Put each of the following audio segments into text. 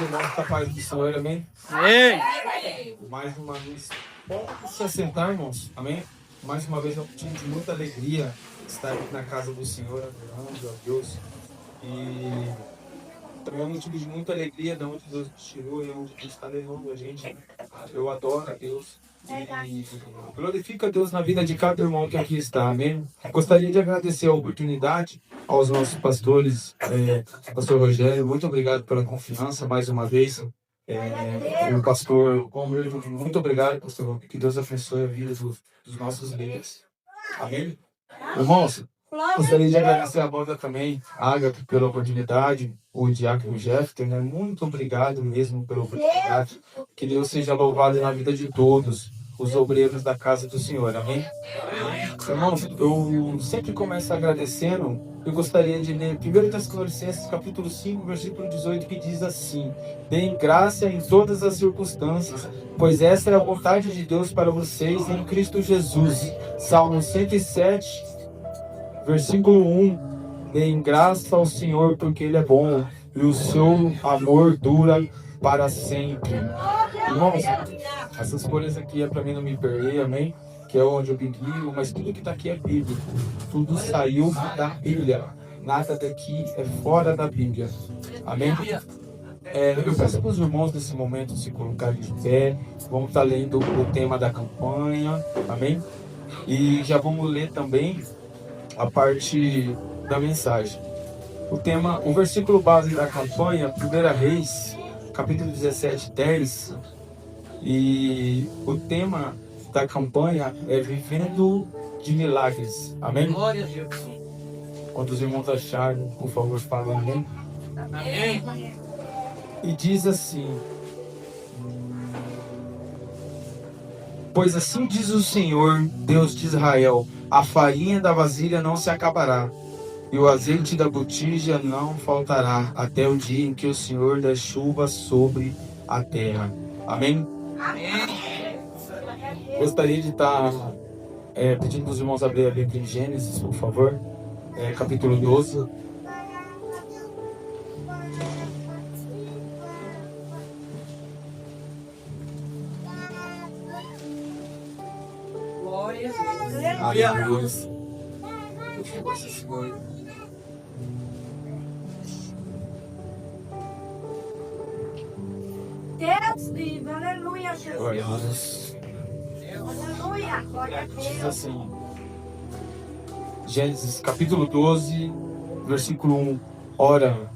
irmãos, a paz do Senhor, amém? Amém. Mais uma vez, pode se assentar, irmãos, amém? Mais uma vez, eu tive de muita alegria estar aqui na casa do Senhor, adorando a Deus. E também é um motivo de muita alegria de onde Deus nos tirou e onde Deus está levando a gente. Eu adoro a Deus. E glorifico a Deus na vida de cada irmão que aqui está, amém? Gostaria de agradecer a oportunidade aos nossos pastores, pastor Rogério, muito obrigado pela confiança mais uma vez. O pastor Gomer, muito obrigado, pastor, que Deus abençoe a vida dos nossos líderes, amém? Irmãos, gostaria de agradecer a banda também, Ágape, pela oportunidade, o diácono Jefter, né? Muito obrigado mesmo pela oportunidade. Que Deus seja louvado na vida de todos os obreiros da casa do Senhor, amém? Irmãos, eu sempre começo agradecendo. Eu gostaria de ler 1 Tessalonicenses capítulo 5, versículo 18, que diz assim: deem graça em todas as circunstâncias, pois essa é a vontade de Deus para vocês em Cristo Jesus. Salmo 107, versículo 1. Deem graça ao Senhor, porque Ele é bom, e o seu amor dura para sempre. Irmãos, essas folhas aqui é para mim não me perder, amém? Que é onde eu vivi, mas tudo que está aqui é bíblico. Tudo saiu da Bíblia. Nada daqui é fora da Bíblia. Amém? Eu peço para os irmãos nesse momento se colocarem de pé. Vamos estar lendo o tema da campanha. Amém? E já vamos ler também a parte da mensagem. O versículo base da campanha, 1 Reis, capítulo 17, 10. E o tema da campanha é Vivendo de Milagres. Amém? Glória a Deus. Quando os irmãos acharem, por favor, falem amém. Amém. E diz assim: pois assim diz o Senhor, Deus de Israel, a farinha da vasilha não se acabará, e o azeite da botija não faltará, até o dia em que o Senhor dá chuva sobre a terra. Amém? Amém. Gostaria de estar pedindo para os irmãos abrir a Bíblia em Gênesis, por favor, capítulo 12. Glória a Deus. Aleluia. Deus vive, aleluia, Glória a Jesus. Deus. Aleluia, glória a Diz Deus. assim, Gênesis capítulo 12, versículo 1. Ora,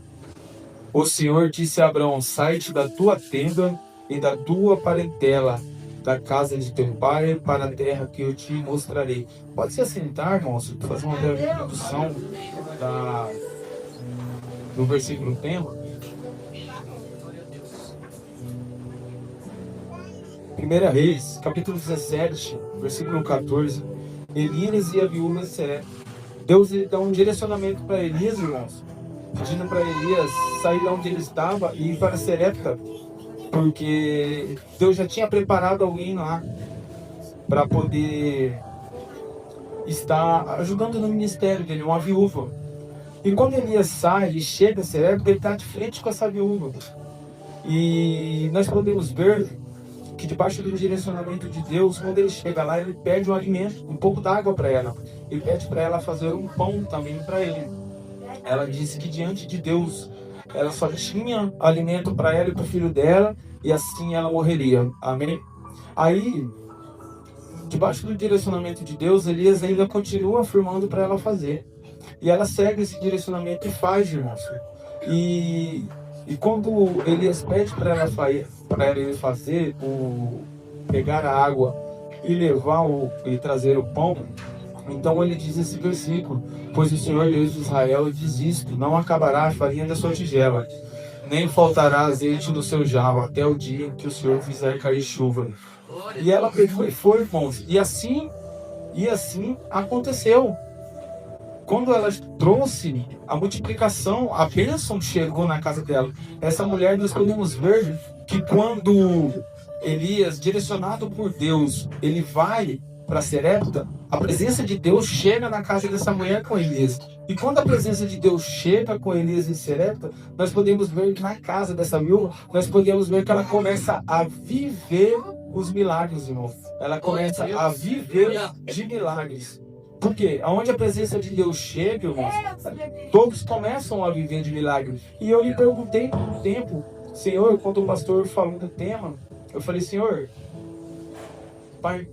o Senhor disse a Abraão: sai-te da tua tenda e da tua parentela, da casa de teu pai, para a terra que eu te mostrarei. Pode se assentar, irmãos, fazer uma breve introdução do versículo tema. 1 Reis, capítulo 17, versículo 14. Elias e a viúva de Serepta. Deus dá um direcionamento para Elias, irmãos, pedindo para Elias sair de onde ele estava e ir para Serepta, porque Deus já tinha preparado alguém lá para poder estar ajudando no ministério dele, uma viúva. E quando Elias sai e chega a Serepta, ele está de frente com essa viúva. E nós podemos ver que debaixo do direcionamento de Deus, quando ele chega lá, ele pede um alimento, um pouco d'água para ela. Ele pede para ela fazer um pão também para ele. Ela disse que diante de Deus, ela só tinha alimento para ela e para o filho dela, e assim ela morreria. Amém? Aí, debaixo do direcionamento de Deus, Elias ainda continua afirmando para ela fazer. E ela segue esse direcionamento e faz, irmãos. E quando Elias pede para ela fazer, pegar a água e e trazer o pão, então ele diz esse versículo: pois o Senhor Deus de Israel diz isto: não acabará a farinha da sua tigela, nem faltará azeite no seu jarro, até o dia em que o Senhor fizer cair chuva. E ela pegou e foi, irmãos, e assim aconteceu. Quando ela trouxe a multiplicação, a bênção chegou na casa dela. Essa mulher, nós podemos ver que quando Elias, direcionado por Deus, ele vai para Serepta, a presença de Deus chega na casa dessa mulher com Elias. E quando a presença de Deus chega com Elias em Serepta, nós podemos ver que na casa dessa viúva, nós podemos ver que ela começa a viver os milagres, irmão. Ela começa a viver de milagres. Por quê? Aonde a presença de Deus chega, irmãos, todos começam a viver de milagres. E eu lhe perguntei no tempo, Senhor, quando o pastor falou do tema, eu falei, Senhor, Pai,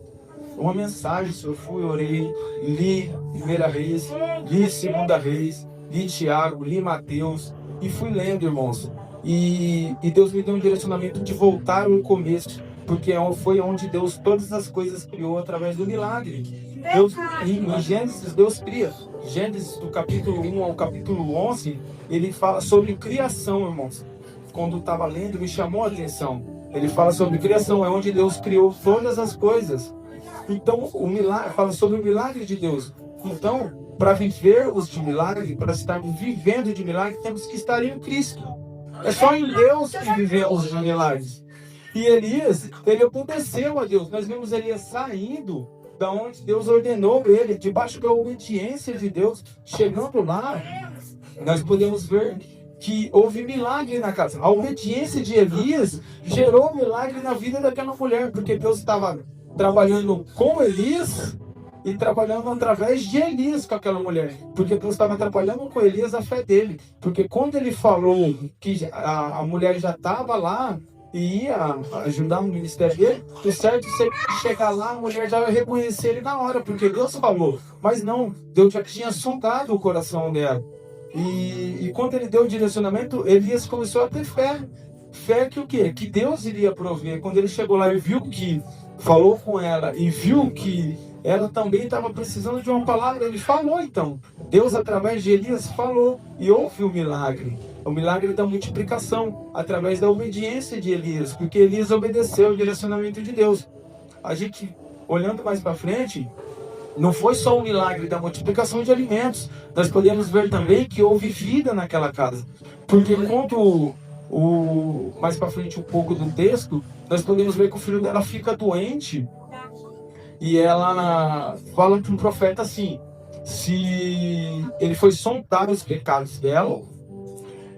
uma mensagem, Senhor, fui, orei, li 1 Reis, li 2 Reis, li Tiago, li Mateus, e fui lendo, irmãos. E Deus me deu um direcionamento de voltar ao começo, porque foi onde Deus todas as coisas criou através do milagre. Deus, em Gênesis, Deus cria. Gênesis, do capítulo 1 ao capítulo 11, ele fala sobre criação, irmãos. Quando estava lendo, me chamou a atenção. Ele fala sobre criação, é onde Deus criou todas as coisas. Então, o milagre fala sobre o milagre de Deus. Então, para vivermos de milagre, para estarmos vivendo de milagre, temos que estar em Cristo. É só em Deus que vivemos de milagres. E Elias, ele obedeceu a Deus. Nós vimos Elias saindo da onde Deus ordenou ele, debaixo da obediência de Deus. Chegando lá, nós podemos ver que houve milagre na casa. A obediência de Elias gerou milagre na vida daquela mulher, porque Deus estava trabalhando com Elias e trabalhando através de Elias com aquela mulher, porque Deus estava trabalhando com Elias a fé dele, porque quando ele falou que a mulher já estava lá e ia ajudar no ministério dele, o certo é chegar lá, a mulher já ia reconhecer ele na hora, porque Deus falou, mas não, Deus já tinha sondado o coração dela. E quando ele deu o direcionamento, Elias começou a ter fé. Fé que o quê? Que Deus iria prover. Quando ele chegou lá e viu que, falou com ela e viu que ela também estava precisando de uma palavra, ele falou então. Deus, através de Elias, falou e houve o milagre. O milagre da multiplicação, através da obediência de Elias, porque Elias obedeceu o direcionamento de Deus. A gente, olhando mais para frente, não foi só o milagre da multiplicação de alimentos. Nós podemos ver também que houve vida naquela casa. Porque quando mais para frente um pouco do texto, nós podemos ver que o filho dela fica doente. E ela fala para um profeta assim, se ele foi sondar os pecados dela,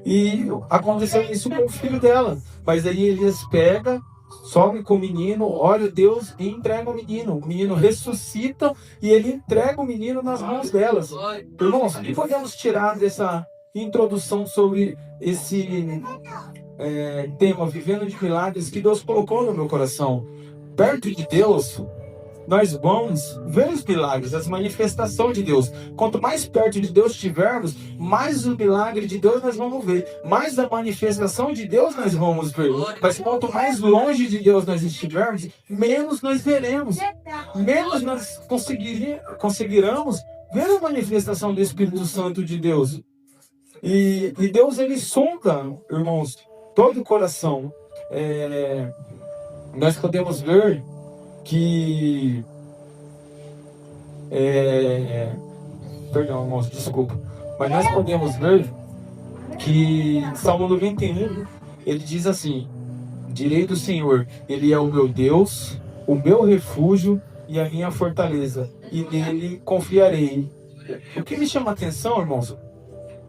e aconteceu isso com o filho dela. Mas aí Elias pega, sobe com o menino, ora a Deus e entrega o menino. O menino ressuscita e ele entrega o menino nas mãos delas. Irmãos, o que podemos tirar dessa introdução sobre esse tema, vivendo de milagres, que Deus colocou no meu coração? Perto de Deus, nós vamos ver os milagres, as manifestações de Deus. Quanto mais perto de Deus estivermos, mais o milagre de Deus nós vamos ver, mais a manifestação de Deus nós vamos ver. Mas quanto mais longe de Deus nós estivermos, menos nós veremos, menos nós conseguiremos ver a manifestação do Espírito Santo de Deus. E Deus, ele sonda, irmãos, todo o coração. Nós podemos ver que perdão, irmãos, desculpa, mas nós podemos ver que Salmo 91, ele diz assim: direi do Senhor, ele é o meu Deus, o meu refúgio e a minha fortaleza, e nele confiarei. O que me chama a atenção, irmãos,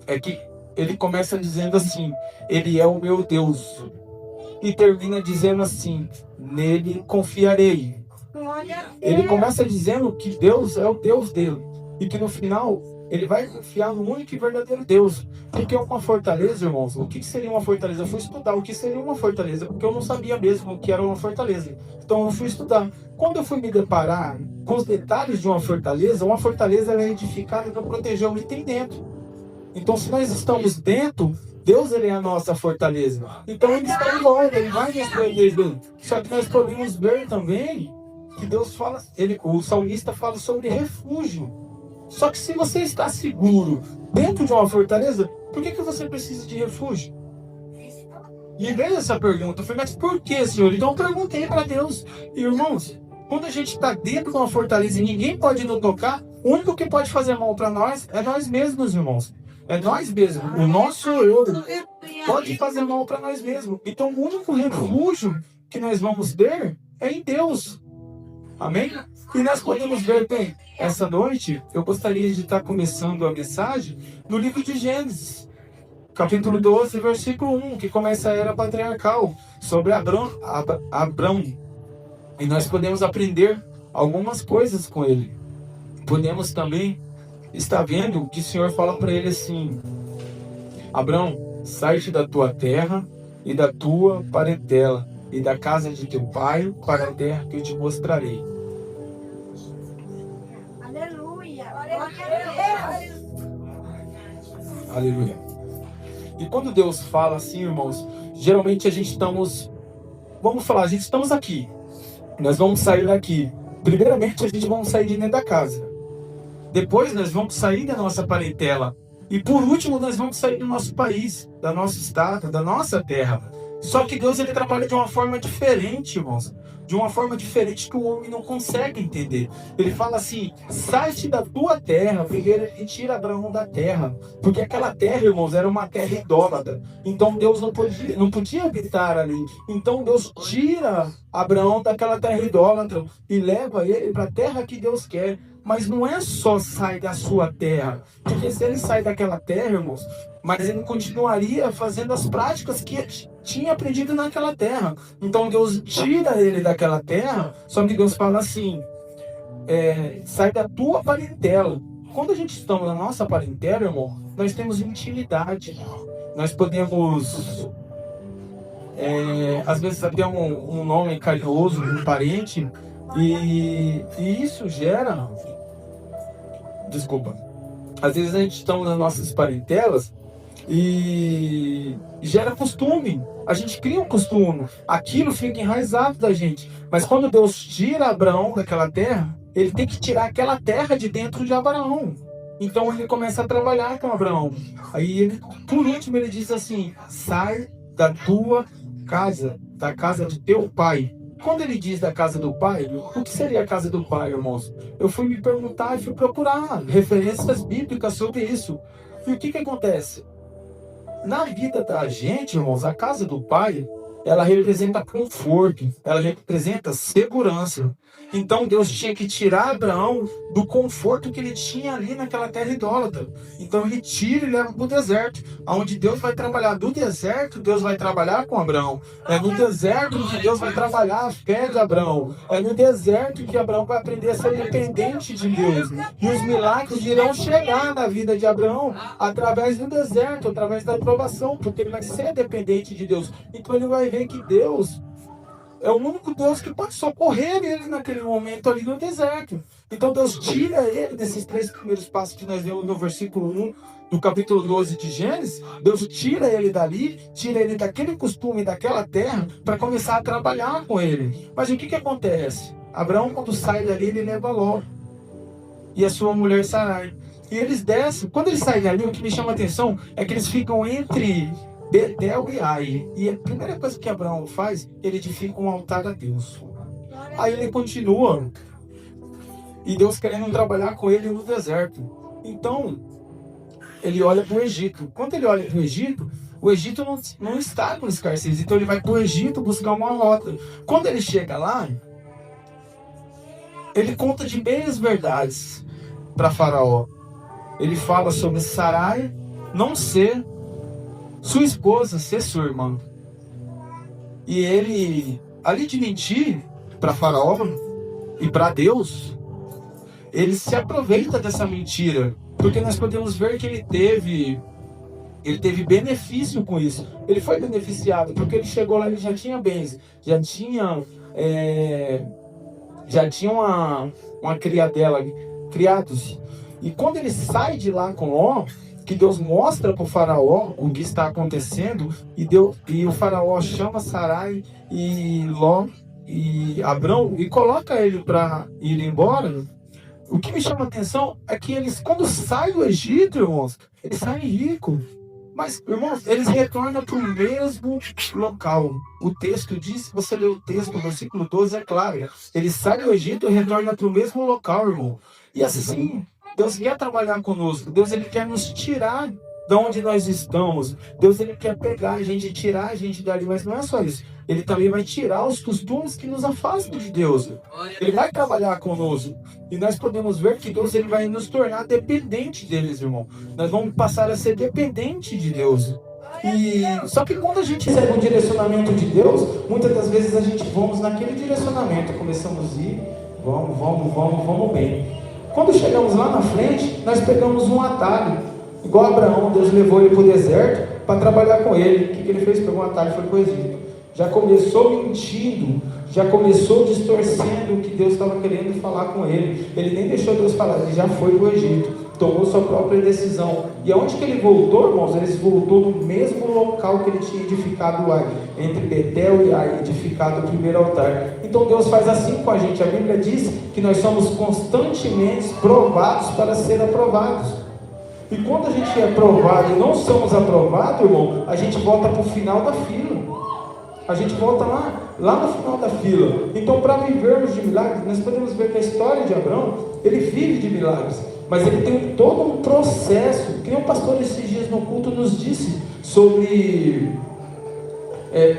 é que ele começa dizendo assim, ele é o meu Deus, e termina dizendo assim, nele confiarei. Ele começa dizendo que Deus é o Deus dele, e que no final ele vai confiar no único e verdadeiro Deus. Porque uma fortaleza, irmãos, o que seria uma fortaleza? Eu fui estudar o que seria uma fortaleza, porque eu não sabia mesmo o que era uma fortaleza. Então eu fui estudar. Quando eu fui me deparar com os detalhes de uma fortaleza ela é edificada para proteger o que tem dentro. Então, se nós estamos dentro, Deus, ele é a nossa fortaleza. Então ele está em volta, ele vai nos proteger. Só que nós podemos ver também que Deus fala, o salmista fala sobre refúgio. Só que se você está seguro dentro de uma fortaleza, por que você precisa de refúgio? E veio essa pergunta, eu falei, mas por que, Senhor? Então eu perguntei para Deus. E, irmãos, quando a gente está dentro de uma fortaleza e ninguém pode nos tocar, o único que pode fazer mal para nós é nós mesmos, irmãos. É nós mesmos. O nosso eu pode fazer mal para nós mesmos. Então o único refúgio que nós vamos ter é em Deus. Amém? E nós podemos ver, bem, essa noite eu gostaria de estar começando a mensagem no livro de Gênesis, capítulo 12, versículo 1, que começa a era patriarcal, sobre Abrão. E nós podemos aprender algumas coisas com ele. Podemos também estar vendo que o Senhor fala para ele assim: Abrão, sai-te da tua terra e da tua parentela e da casa de teu pai para a terra que eu te mostrarei. Aleluia. Aleluia. E quando Deus fala assim, irmãos, geralmente a gente estamos aqui. Nós vamos sair daqui. Primeiramente, a gente vamos sair de dentro da casa. Depois, nós vamos sair da nossa parentela. E por último, nós vamos sair do nosso país, da nossa estado, da nossa terra. Só que Deus, ele trabalha de uma forma diferente, irmãos. De uma forma diferente que o homem não consegue entender. Ele fala assim: sai-te da tua terra. Primeiro ele tira Abraão da terra. Porque aquela terra, irmãos, era uma terra idólatra. Então Deus não podia habitar ali. Então Deus tira Abraão daquela terra idólatra e leva ele para a terra que Deus quer. Mas não é só sair da sua terra. Porque se ele sai daquela terra, irmãos, mas ele continuaria fazendo as práticas que tinha aprendido naquela terra. Então Deus tira ele daquela terra, só que Deus fala assim: sai da tua parentela. Quando a gente está na nossa parentela, irmão, nós temos intimidade. Nós podemos, às vezes, ter um nome carinhoso, um parente, e isso gera... Desculpa. Às vezes a gente está nas nossas parentelas e gera costume. A gente cria um costume. Aquilo fica enraizado da gente. Mas quando Deus tira Abraão daquela terra, ele tem que tirar aquela terra de dentro de Abraão. Então ele começa a trabalhar com Abraão. Aí ele, por último, ele diz assim: sai da tua casa, da casa de teu pai. Quando ele diz da casa do pai, o que seria a casa do pai, irmãos? Eu fui me perguntar e fui procurar referências bíblicas sobre isso. E o que acontece? Na vida da gente, irmãos, a casa do pai, ela representa conforto, ela representa segurança. Então Deus tinha que tirar Abraão do conforto que ele tinha ali naquela terra idólatra. Então ele tira e leva para o deserto, onde Deus vai trabalhar. Do deserto, Deus vai trabalhar com Abraão. É no deserto que Deus vai trabalhar a fé de Abraão. É no deserto que Abraão vai aprender a ser dependente de Deus. E os milagres irão chegar na vida de Abraão através do deserto, através da provação, porque ele vai ser dependente de Deus. Então ele vai ver que Deus é o único Deus que pode socorrer ele naquele momento ali no deserto. Então Deus tira ele desses 3 primeiros passos que nós vemos no versículo 1 do capítulo 12 de Gênesis. Deus tira ele dali, tira ele daquele costume, daquela terra, para começar a trabalhar com ele. Mas o que acontece? Abraão, quando sai dali, ele leva Ló e a sua mulher Sarai. E eles descem. Quando eles saem dali, o que me chama a atenção é que eles ficam entre Betel e Ai. E a primeira coisa que Abraão faz, ele edifica um altar a Deus. Aí ele continua. E Deus querendo trabalhar com ele no deserto. Então, ele olha para o Egito. Quando ele olha para o Egito não está com escassez. Então ele vai para o Egito buscar uma rota. Quando ele chega lá, ele conta de meias verdades para Faraó. Ele fala sobre Sarai não ser sua esposa, ser sua irmã. E ele, além de mentir para Faraó e para Deus, ele se aproveita dessa mentira, porque nós podemos ver que ele teve benefício com isso. Ele foi beneficiado, porque ele chegou lá, ele já tinha bens, já tinha uma criadela, criados. E quando ele sai de lá com Ló, que Deus mostra para o faraó o que está acontecendo, e o faraó chama Sarai e Ló e Abrão e coloca ele para ir embora. O que me chama a atenção é que eles, quando saem do Egito, irmãos, eles saem ricos. Mas, irmãos, eles retornam para o mesmo local. O texto diz, se você ler o texto, o versículo 12 é claro. Eles saem do Egito e retornam para o mesmo local, irmão. E assim, Deus quer trabalhar conosco. Deus, ele quer nos tirar de onde nós estamos. Deus, ele quer pegar a gente, tirar a gente dali, mas não é só isso. Ele também vai tirar os costumes que nos afastam de Deus. Ele vai trabalhar conosco. E nós podemos ver que Deus, ele vai nos tornar dependente deles, irmão. Nós vamos passar a ser dependente de Deus. E só que quando a gente segue o direcionamento de Deus, muitas das vezes a gente vamos naquele direcionamento, começamos a ir, vamos bem. Quando chegamos lá na frente, nós pegamos um atalho, igual Abraão. Deus levou ele para o deserto para trabalhar com ele. O que ele fez? Pegou um atalho e foi para o Egito. Já começou mentindo, já começou distorcendo o que Deus estava querendo falar com ele. Ele nem deixou Deus falar, ele já foi para o Egito, tomou sua própria decisão. E aonde que ele voltou, irmãos? Ele voltou no mesmo local que ele tinha edificado Ai, entre Betel e Ai, edificado o primeiro altar. Então Deus faz assim com a gente. A Bíblia diz que nós somos constantemente provados para ser aprovados. E quando a gente é provado e não somos aprovados, irmão, a gente volta para o final da fila. A gente volta lá no final da fila. Então, para vivermos de milagres, nós podemos ver que a história de Abraão, ele vive de milagres, mas ele tem todo um processo, que o pastor esses dias no culto nos disse, sobre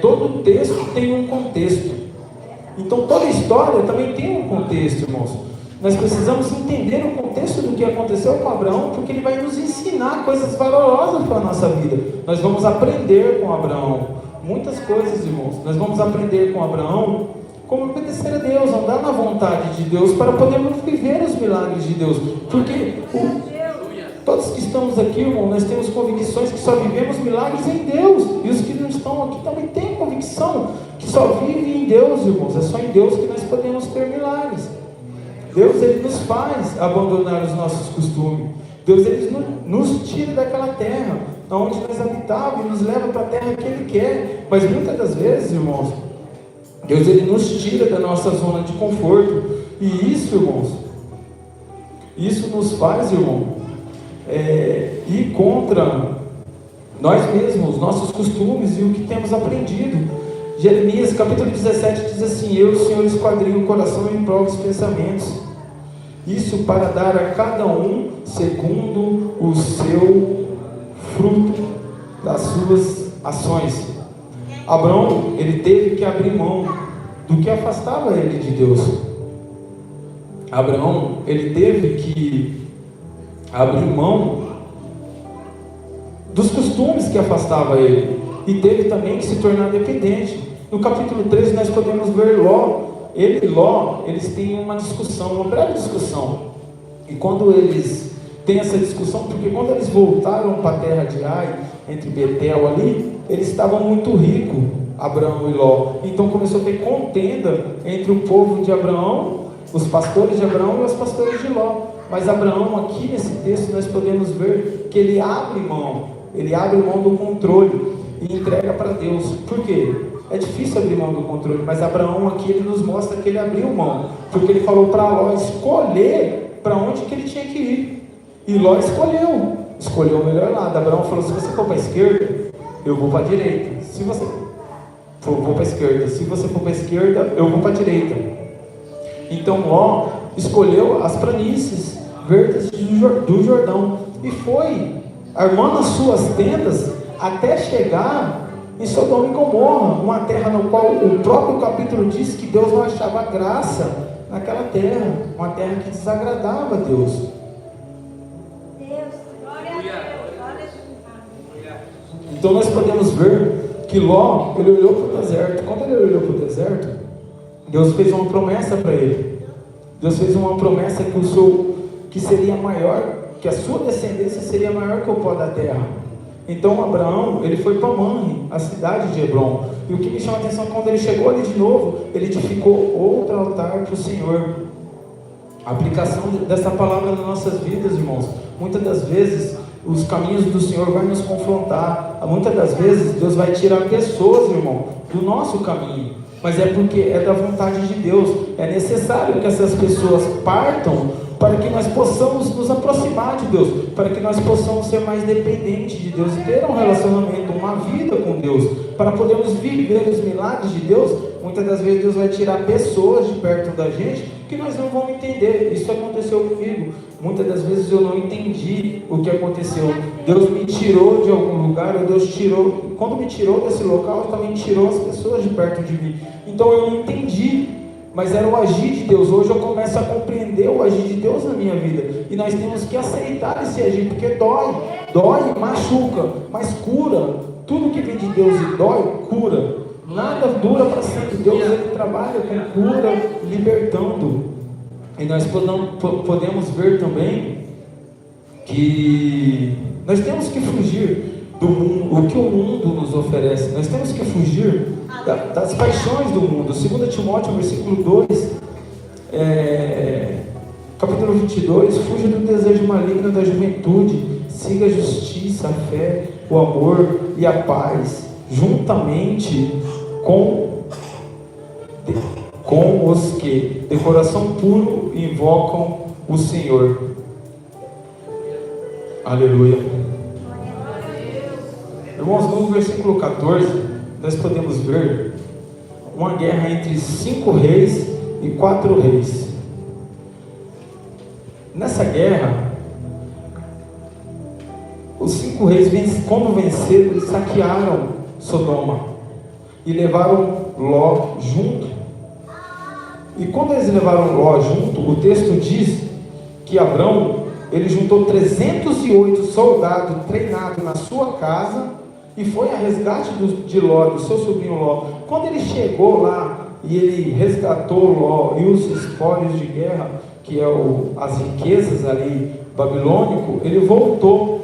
todo texto tem um contexto. Então, toda história também tem um contexto, irmãos. Nós precisamos entender o contexto do que aconteceu com Abraão, porque ele vai nos ensinar coisas valiosas para a nossa vida. Nós vamos aprender com Abraão muitas coisas, irmãos. Nós vamos aprender com Abraão como obedecer a Deus, andar na vontade de Deus, para podermos viver os milagres de Deus. Porque todos que estamos aqui, irmão, nós temos convicções que só vivemos milagres em Deus. E os que não estão aqui também têm convicção que só vivem em Deus, irmãos. É só em Deus que nós podemos ter milagres. Deus, ele nos faz abandonar os nossos costumes. Deus, ele nos tira daquela terra onde nós habitávamos e nos leva para a terra que ele quer. Mas muitas das vezes, irmãos, Deus, ele nos tira da nossa zona de conforto. E isso, irmãos, isso nos faz, irmão, ir contra nós mesmos, nossos costumes e o que temos aprendido. Jeremias capítulo 17 diz assim: eu, Senhor, esquadrinho o coração e provo os pensamentos, isso para dar a cada um segundo o seu fruto das suas ações. Abraão, ele teve que abrir mão do que afastava ele de Deus. Abraão, ele teve que abrir mão dos costumes que afastavam ele, e teve também que se tornar dependente. No capítulo 13 nós podemos ver Ló. Ele e Ló, eles têm uma discussão, uma breve discussão. E quando eles têm essa discussão, porque quando eles voltaram para a terra de Ai, entre Betel ali, eles estavam muito ricos, Abraão e Ló. Então começou a ter contenda entre o povo de Abraão, os pastores de Abraão e os pastores de Ló. Mas Abraão, aqui nesse texto, nós podemos ver que ele abre mão do controle e entrega para Deus. Por quê? É difícil abrir mão do controle, mas Abraão aqui, ele nos mostra que ele abriu mão, porque ele falou para Ló escolher para onde que ele tinha que ir. E Ló escolheu o melhor lado. Abraão falou: se você for para a esquerda, eu vou para a direita. Se você for, vou para a esquerda. Se você for para a esquerda, eu vou para a direita. Então Ló escolheu as planícies verdes do Jordão e foi armando as suas tendas até chegar em Sodoma e Gomorra, uma terra no qual o próprio capítulo diz que Deus não achava graça naquela terra, uma terra que desagradava a Deus. Então nós podemos ver que Ló, ele olhou para o deserto. Quando ele olhou para o deserto, Deus fez uma promessa para ele. Deus fez uma promessa que seria maior, que a sua descendência seria maior que o pó da terra. Então Abraão, ele foi para Manre, a cidade de Hebrom. E o que me chama a atenção é que quando ele chegou ali de novo, ele edificou outro altar para o Senhor. A aplicação dessa palavra nas nossas vidas, irmãos. Muitas das vezes os caminhos do Senhor vão nos confrontar. Muitas das vezes Deus vai tirar pessoas, irmão, do nosso caminho. Mas é porque é da vontade de Deus. É necessário que essas pessoas partam para que nós possamos nos aproximar de Deus, para que nós possamos ser mais dependentes de Deus e ter um relacionamento, uma vida com Deus, para podermos viver os milagres de Deus. Muitas das vezes Deus vai tirar pessoas de perto da gente que nós não vamos entender. Isso aconteceu comigo. Muitas das vezes eu não entendi o que aconteceu. Deus me tirou de algum lugar, ou Deus tirou. Quando me tirou desse local, também tirou as pessoas de perto de mim. Então eu não entendi, mas era o agir de Deus. Hoje eu começo a compreender o agir de Deus na minha vida. E nós temos que aceitar esse agir, porque dói, machuca, mas cura. Tudo que vem de Deus e dói, cura. Nada dura para sempre. Deus, ele trabalha com cura, libertando. E nós podemos ver também que nós temos que fugir do mundo, o que o mundo nos oferece. Nós temos que fugir das paixões do mundo. 2 Timóteo, versículo 2, capítulo 22, fuja do desejo maligno da juventude, siga a justiça, a fé, o amor e a paz, juntamente com os que de coração puro invocam o Senhor. Aleluia. Irmãos, no versículo 14, nós podemos ver uma guerra entre 5 reis e 4 reis. Nessa guerra, os 5 reis, quando venceram, eles saquearam Sodoma e levaram Ló junto. E quando eles levaram Ló junto, o texto diz que Abrão, ele juntou 308 soldados treinados na sua casa e foi a resgate de Ló, do seu sobrinho Ló. Quando ele chegou lá e ele resgatou Ló e os espólios de guerra, que é as riquezas ali babilônico, ele voltou.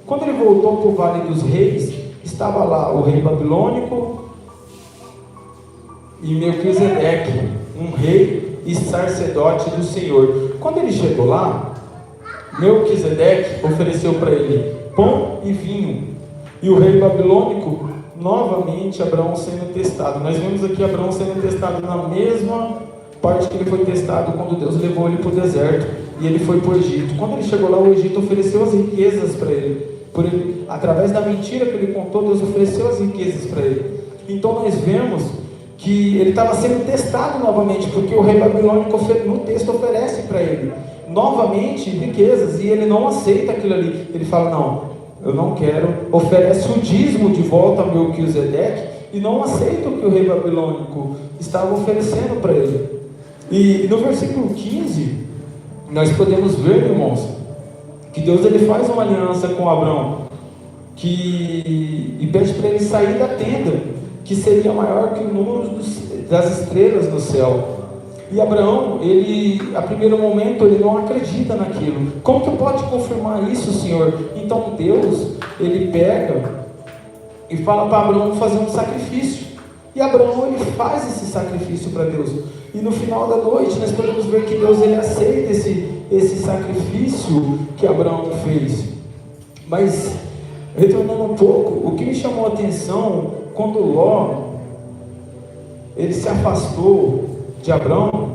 Quando ele voltou para o Vale dos Reis, estava lá o rei babilônico e Melquisedeque, um rei e sacerdote do Senhor. Quando ele chegou lá, Melquisedeque ofereceu para ele pão e vinho. E o rei babilônico, novamente, Abraão sendo testado. Nós vemos aqui Abraão sendo testado na mesma parte que ele foi testado quando Deus levou ele para o deserto e ele foi para o Egito. Quando ele chegou lá, o Egito ofereceu as riquezas para ele. Através da mentira que ele contou, Deus ofereceu as riquezas para ele. Então nós vemos que ele estava sendo testado novamente, porque o rei babilônico no texto oferece para ele novamente riquezas, e ele não aceita aquilo ali. Ele fala: não, eu não quero. Oferece o dízimo de volta a Melquisedeque e não aceita o que o rei babilônico estava oferecendo para ele. E no versículo 15 nós podemos ver, irmãos, que Deus, ele faz uma aliança com Abrão e pede para ele sair da tenda, que seria maior que o número das estrelas no céu. E Abraão, ele, a primeiro momento, ele não acredita naquilo. Como que pode confirmar isso, Senhor? Então Deus, ele pega e fala para Abraão fazer um sacrifício. E Abraão, ele faz esse sacrifício para Deus. E no final da noite, nós podemos ver que Deus, ele aceita esse sacrifício que Abraão fez. Mas, retornando um pouco, o que me chamou a atenção, quando Ló, ele se afastou de Abrão,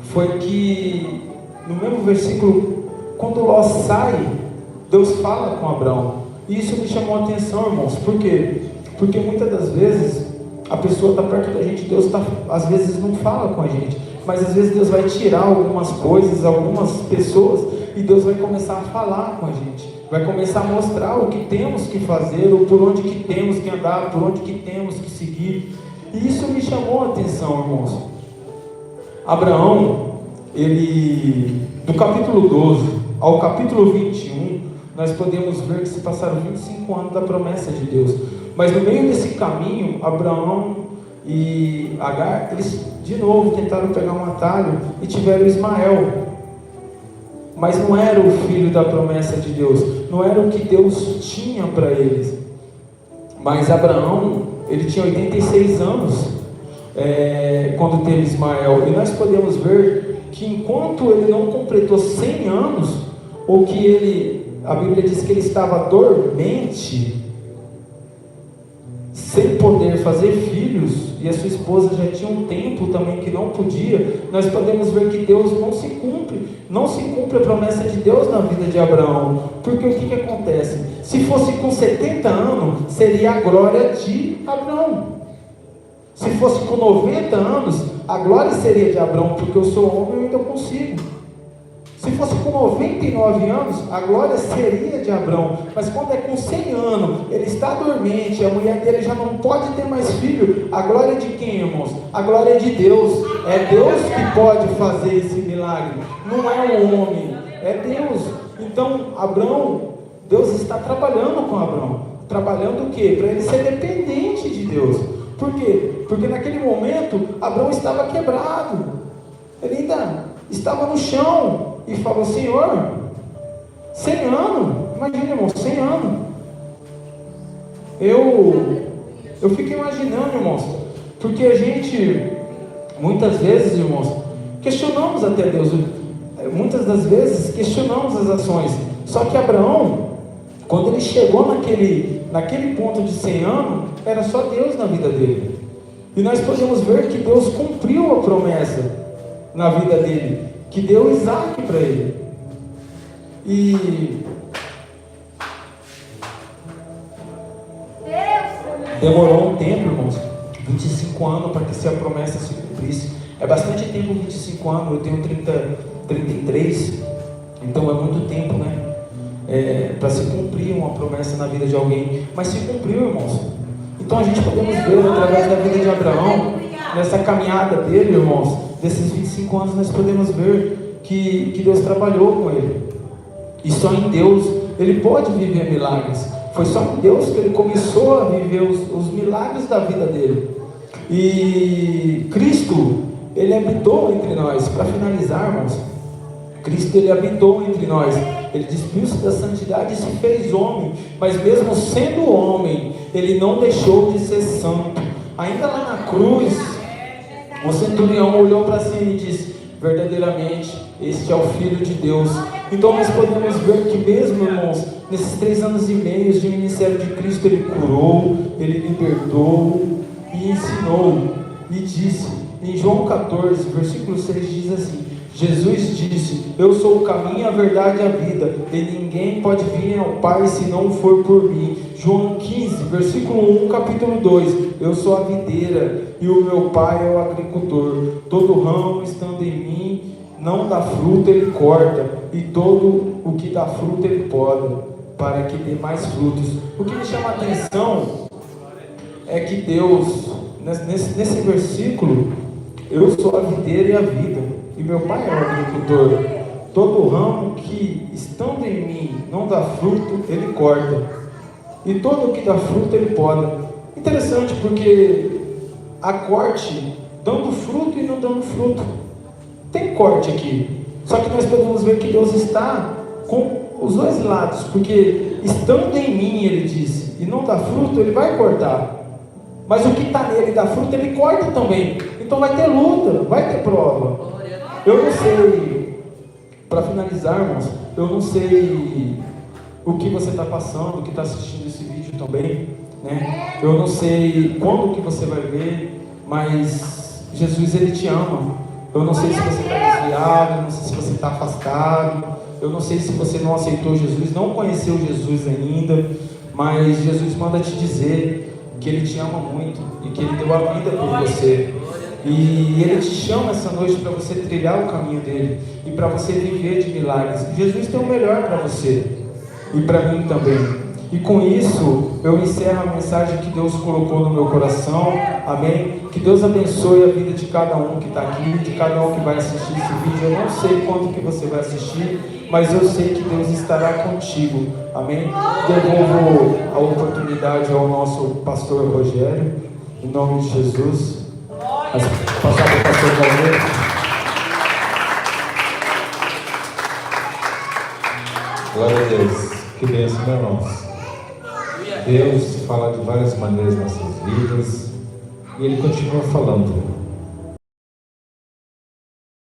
foi que no mesmo versículo, quando Ló sai, Deus fala com Abrão. E isso me chamou a atenção, irmãos. Por quê? Porque muitas das vezes a pessoa está perto da gente, Deus às vezes não fala com a gente, mas às vezes Deus vai tirar algumas coisas, algumas pessoas, e Deus vai começar a falar com a gente, vai começar a mostrar o que temos que fazer, ou por onde que temos que andar, por onde que temos que seguir. E isso me chamou a atenção, irmãos. Abraão, ele, do capítulo 12 ao capítulo 21, nós podemos ver que se passaram 25 anos da promessa de Deus. Mas no meio desse caminho, Abraão e Agar, eles de novo tentaram pegar um atalho e tiveram Ismael. Mas não era o filho da promessa de Deus, não era o que Deus tinha para eles. Mas Abraão, ele tinha 86 anos quando teve Ismael. E nós podemos ver que enquanto ele não completou 100 anos, ou que a Bíblia diz que ele estava dormente, sem poder fazer filhos, e a sua esposa já tinha um tempo também que não podia, nós podemos ver que Deus não se cumpre a promessa de Deus na vida de Abraão. Porque o que acontece? Se fosse com 70 anos, seria a glória de Abraão. Se fosse com 90 anos, a glória seria de Abraão, porque eu sou homem e eu ainda consigo. Se fosse com 99 anos, a glória seria de Abraão. Mas quando é com 100 anos, ele está dormente, a mulher dele já não pode ter mais filho, a glória é de quem, irmãos? A glória é de Deus. É Deus que pode fazer esse milagre, não é o homem, é Deus. Então, Abraão, Deus está trabalhando com Abraão. Trabalhando o quê? Para ele ser dependente de Deus. Por quê? Porque naquele momento, Abraão estava quebrado. Ele ainda estava no chão e falou: Senhor, 100 anos, imagina, irmão, 100 anos. Eu fico imaginando, irmãos, porque a gente, muitas vezes, irmãos, questionamos até Deus, muitas das vezes questionamos as ações. Só que Abraão, quando ele chegou naquele ponto de 100 anos, era só Deus na vida dele. E nós podemos ver que Deus cumpriu a promessa na vida dele, que deu Isaac para ele. E demorou um tempo, irmãos, 25 anos para que essa promessa se cumprisse. É bastante tempo, 25 anos, eu tenho 33, então é muito tempo, né? Para se cumprir uma promessa na vida de alguém. Mas se cumpriu, irmãos. Então a gente podemos ver através da vida de Abraão, nessa caminhada dele, irmãos, desses 25 anos, nós podemos ver que Deus trabalhou com ele. E só em Deus ele pode viver milagres. Foi só em Deus que ele começou a viver os milagres da vida dele. E Cristo, ele habitou entre nós. Para finalizar, irmãos, Cristo, ele habitou entre nós. Ele despiu-se da santidade e se fez homem. Mas mesmo sendo homem, ele não deixou de ser santo. Ainda lá na cruz, o centurião olhou para si e disse: verdadeiramente, este é o Filho de Deus. Então nós podemos ver que mesmo, irmãos, nesses 3 anos e meio de ministério de Cristo, ele curou, ele libertou e ensinou. E disse, em João 14, versículo 6, diz assim: Jesus disse: eu sou o caminho, a verdade e a vida, e ninguém pode vir ao Pai se não for por mim. João 15, versículo 1, capítulo 2: eu sou a videira e o meu Pai é o agricultor. Todo ramo estando em mim não dá fruto, ele corta, e todo o que dá fruto ele poda, para que dê mais frutos. O que me chama a atenção é que Deus, nesse versículo, eu sou a videira e a vida, e meu Pai é o agricultor. Todo ramo que estando em mim não dá fruto, ele corta, e todo o que dá fruto ele poda. Interessante, porque há corte dando fruto e não dando fruto. Tem corte aqui, só que nós podemos ver que Deus está com os dois lados, porque estando em mim, ele disse, e não dá fruto, ele vai cortar. Mas o que está nele dá fruto, ele corta também. Então vai ter luta, vai ter prova. Eu não sei, para finalizar, irmãos, eu não sei o que você está passando, que está assistindo esse vídeo também, né? Eu não sei quando que você vai ver, mas Jesus, ele te ama. Eu não sei se você está desviado, eu não sei se você está afastado, eu não sei se você não aceitou Jesus, não conheceu Jesus ainda, mas Jesus manda te dizer que ele te ama muito e que ele deu a vida por você. E ele te chama essa noite para você trilhar o caminho dele e para você viver de milagres. Jesus tem o melhor para você e para mim também. E com isso eu encerro a mensagem que Deus colocou no meu coração. Amém? Que Deus abençoe a vida de cada um que está aqui, de cada um que vai assistir esse vídeo. Eu não sei quanto que você vai assistir, mas eu sei que Deus estará contigo. Amém? Devolvo a oportunidade ao nosso pastor Rogério, em nome de Jesus. Passar para o pastor Valdir. Glória a Deus. Que bênção, meus irmãos. Deus fala de várias maneiras nas nossas vidas e Ele continua falando.